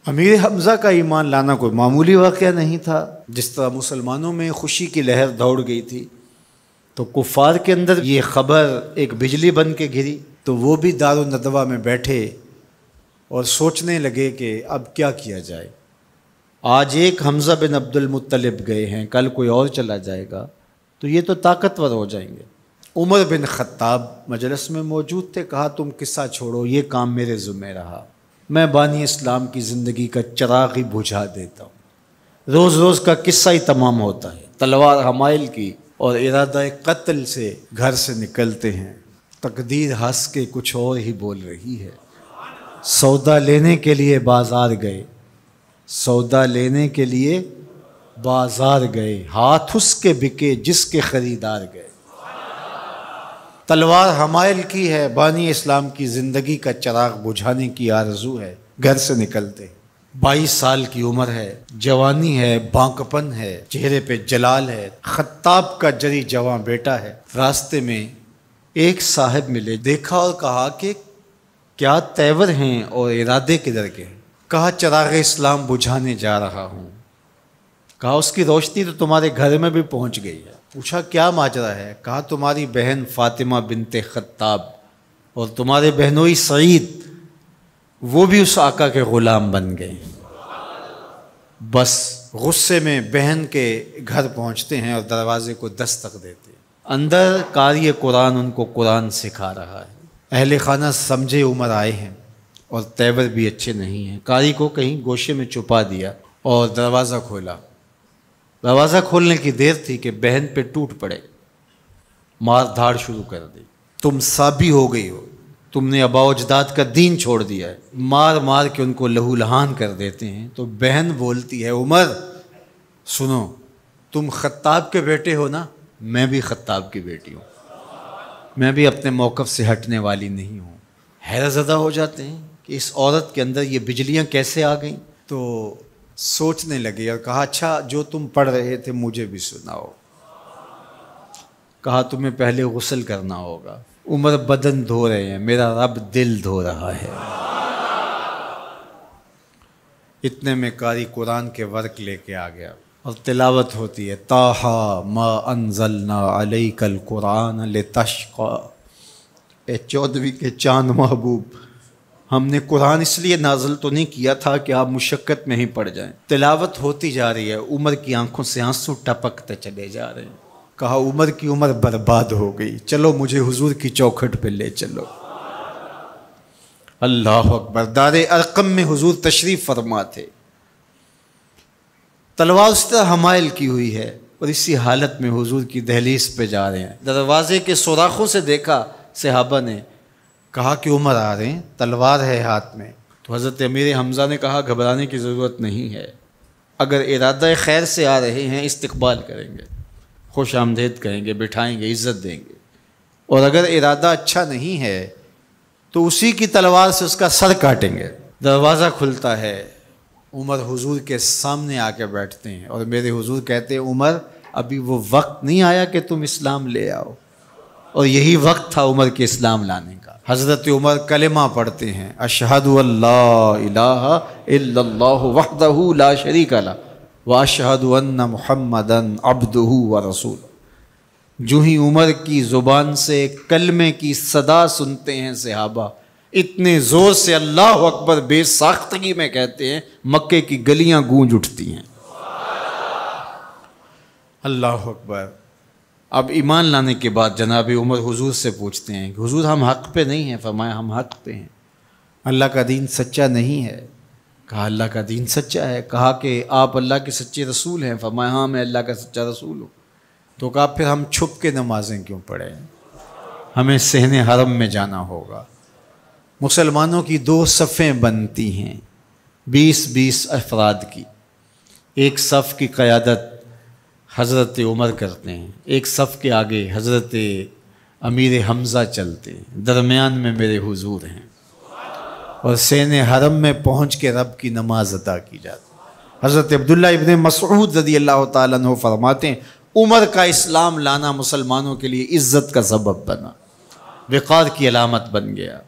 امیر حمزہ کا ایمان لانا کوئی معمولی واقعہ نہیں تھا۔ جس طرح مسلمانوں میں خوشی کی لہر دوڑ گئی تھی تو کفار کے اندر یہ خبر ایک بجلی بن کے گری، تو وہ بھی دار الندوہ میں بیٹھے اور سوچنے لگے کہ اب کیا کیا جائے۔ آج ایک حمزہ بن عبد المطلب گئے ہیں، کل کوئی اور چلا جائے گا تو یہ تو طاقتور ہو جائیں گے۔ عمر بن خطاب مجلس میں موجود تھے، کہا تم قصہ چھوڑو، یہ کام میرے ذمہ رہا، میں بانی اسلام کی زندگی کا چراغ ہی بجھا دیتا ہوں۔ روز روز کا قصہ ہی تمام ہوتا ہے، تلوار حمائل کی اور ارادہ قتل سے گھر سے نکلتے ہیں، تقدیر ہنس کے کچھ اور ہی بول رہی ہے۔ سودا لینے کے لیے بازار گئے، سودا لینے کے لیے بازار گئے، ہاتھ اس کے بکے جس کے خریدار گئے۔ تلوار حمائل کی ہے، بانی اسلام کی زندگی کا چراغ بجھانے کی آرزو ہے، گھر سے نکلتے 22 سال کی عمر ہے، جوانی ہے، بانکپن ہے، چہرے پہ جلال ہے، خطاب کا جری جواں بیٹا ہے۔ راستے میں ایک صاحب ملے، دیکھا اور کہا کہ کیا تیور ہیں اور ارادے کدھر کے ہیں؟ کہا چراغ اسلام بجھانے جا رہا ہوں۔ کہا اس کی روشنی تو تمہارے گھر میں بھی پہنچ گئی ہے۔ پوچھا کیا ماجرا ہے؟ کہا تمہاری بہن فاطمہ بنت خطاب اور تمہارے بہنوئی سعید وہ بھی اس آقا کے غلام بن گئے۔ بس غصے میں بہن کے گھر پہنچتے ہیں اور دروازے کو دستک دیتے ہیں۔ اندر قاری قرآن ان کو قرآن سکھا رہا ہے۔ اہل خانہ سمجھے عمر آئے ہیں اور تیور بھی اچھے نہیں ہیں، قاری کو کہیں گوشے میں چھپا دیا اور دروازہ کھولا۔ دروازہ کھولنے کی دیر تھی کہ بہن پہ ٹوٹ پڑے، مار دھاڑ شروع کر دی۔ تم سابی ہو گئی ہو، تم نے آباء و اجداد کا دین چھوڑ دیا ہے۔ مار مار کے ان کو لہو لہان کر دیتے ہیں۔ تو بہن بولتی ہے عمر سنو، تم خطاب کے بیٹے ہو نا، میں بھی خطاب کی بیٹی ہوں، میں بھی اپنے موقف سے ہٹنے والی نہیں ہوں۔ حیرت زدہ ہو جاتے ہیں کہ اس عورت کے اندر یہ بجلیاں کیسے آ گئیں۔ تو سوچنے لگے اور کہا اچھا جو تم پڑھ رہے تھے مجھے بھی سناؤ۔ کہا تمہیں پہلے غسل کرنا ہوگا۔ عمر بدن دھو رہے ہیں، میرا رب دل دھو رہا ہے۔ اتنے میں قاری قرآن کے ورق لے کے آ گیا اور تلاوت ہوتی ہے طٰہٰ ما انزلنا علیک القرآن لتشقی، اے 14ویں کے چاند محبوب، ہم نے قرآن اس لیے نازل تو نہیں کیا تھا کہ آپ مشقت میں ہی پڑ جائیں۔ تلاوت ہوتی جا رہی ہے، عمر کی آنکھوں سے آنسو ٹپکتے چلے جا رہے ہیں۔ کہا عمر کی عمر برباد ہو گئی، چلو مجھے حضور کی چوکھٹ پہ لے چلو۔ اللہ اکبر۔ دار ارقم میں حضور تشریف فرما تھے، تلوار اس طرح حمائل کی ہوئی ہے اور اسی حالت میں حضور کی دہلیز پہ جا رہے ہیں۔ دروازے کے سوراخوں سے دیکھا صحابہ نے، کہا کہ عمر آ رہے ہیں، تلوار ہے ہاتھ میں۔ تو حضرت امیر حمزہ نے کہا گھبرانے کی ضرورت نہیں ہے، اگر ارادہ خیر سے آ رہے ہیں استقبال کریں گے، خوش آمدید کہیں گے، بٹھائیں گے، عزت دیں گے، اور اگر ارادہ اچھا نہیں ہے تو اسی کی تلوار سے اس کا سر کاٹیں گے۔ دروازہ کھلتا ہے، عمر حضور کے سامنے آ کے بیٹھتے ہیں اور میرے حضور کہتے ہیں عمر ابھی وہ وقت نہیں آیا کہ تم اسلام لے آؤ، اور یہی وقت تھا عمر کے اسلام لانے کا۔ حضرت عمر کلمہ پڑھتے ہیں اشہد ان لا الہ الا اللہ وحدہ لا شریک لہ واشہد ان محمدا عبدہ ورسولہ۔ جو ہی عمر کی زبان سے کلمے کی صدا سنتے ہیں صحابہ، اتنے زور سے اللہ اکبر بے ساختگی میں کہتے ہیں مکے کی گلیاں گونج اٹھتی ہیں۔ اللہ اکبر۔ اب ایمان لانے کے بعد جناب عمر حضور سے پوچھتے ہیں کہ حضور ہم حق پہ نہیں ہیں؟ فرمایا ہم حق پہ ہیں، اللہ کا دین سچا نہیں ہے؟ کہا اللہ کا دین سچا ہے۔ کہا کہ آپ اللہ کے سچے رسول ہیں؟ فرمایا ہاں میں اللہ کا سچا رسول ہوں۔ تو کہا پھر ہم چھپ کے نمازیں کیوں پڑھیں، ہمیں صحن حرم میں جانا ہوگا۔ مسلمانوں کی 2 صفیں بنتی ہیں 20-20 افراد کی، ایک صف کی قیادت حضرت عمر کرتے ہیں، ایک صف کے آگے حضرت امیر حمزہ چلتے ہیں، درمیان میں میرے حضور ہیں، اور صحن حرم میں پہنچ کے رب کی نماز ادا کی جاتی ہے۔ حضرت عبداللہ ابن مسعود رضی اللہ تعالیٰ عنہ فرماتے ہیں عمر کا اسلام لانا مسلمانوں کے لیے عزت کا سبب بنا، وقار کی علامت بن گیا۔